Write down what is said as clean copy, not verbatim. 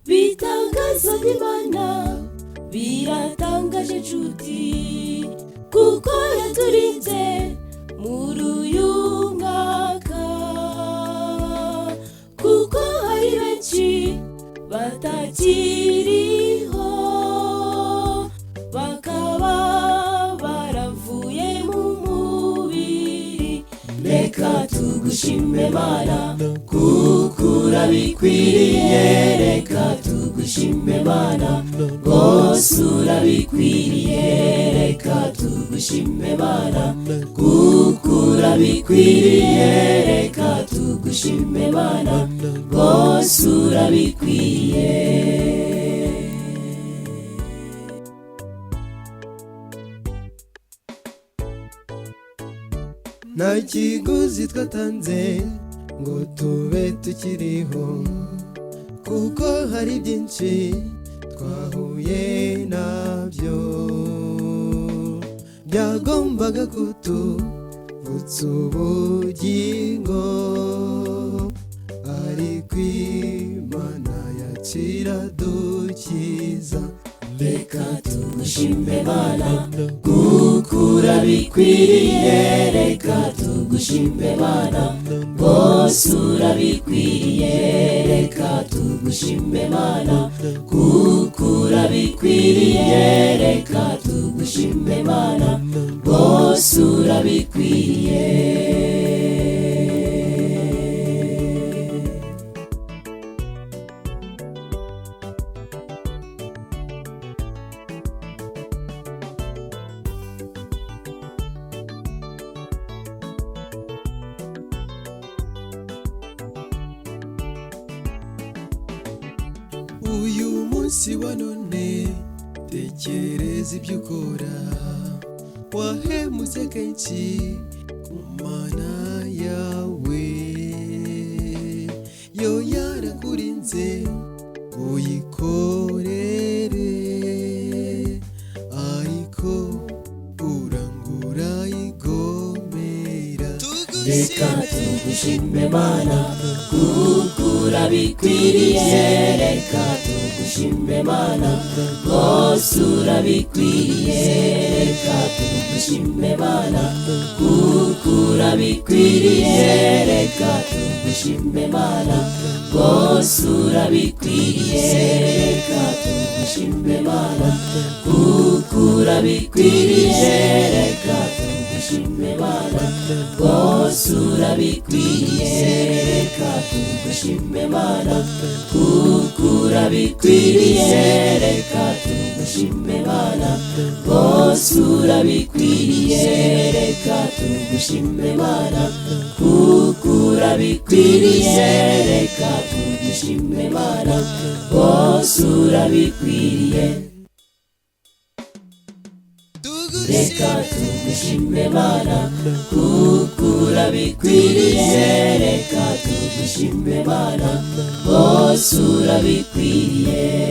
bitangaza n'Imana biratangaje nshuti kuko yaturinze muri uyu mwaka, kuko hari benshi batakiriho bakaba baravuye mu mubiri. Reka tugushime Mana kuko urabikwiriye, reka tugushime Mana rwose urabikwiriye, reka tugushime Mana kuko urabikwiriye, reka tugushime Mana rwose urabikwiriye. Nta kiguzi twatanze ngo tube tukiriho, kuko hari byinshi twahuye nabyo byagombaga kutuvutsa ubugingo, ariko Imana yakiradukiza. Reka tugushime Mana kuko urabikwiriye, reka tugushime Mana rwose urabikwiriye, reka tugushime Mana kuko urabikwiriye, reka tugushime Mana rwose urabikwiriye. Uyu munsi wa none tekereza ibyo ukora, wahemutse kenshi ku Mana yawe, yo yarakurinze uyikorere, ariko urangura igomera. Reka tugushime Mana kuko urabikwiriye, reka tugushime Mana rwose urabikwiriye, reka tugushime Mana kuko urabikwiriye, reka tugushime Mana rwose urabikwiriye, reka tugushime Mana kuko urabikwiriye, reka tugushime Mana rwose urabikwiriye, reka tugushime Mana kuko urabikwiriye, reka tugushime Mana rwose urabikwiriye, reka tugushime Mana kuko urabikwiriye, reka tugushime Mana rwose urabikwiriye. Reka tugushime Mana kuko urabikwiriye, reka tugushime Mana rwose urabikwiriye.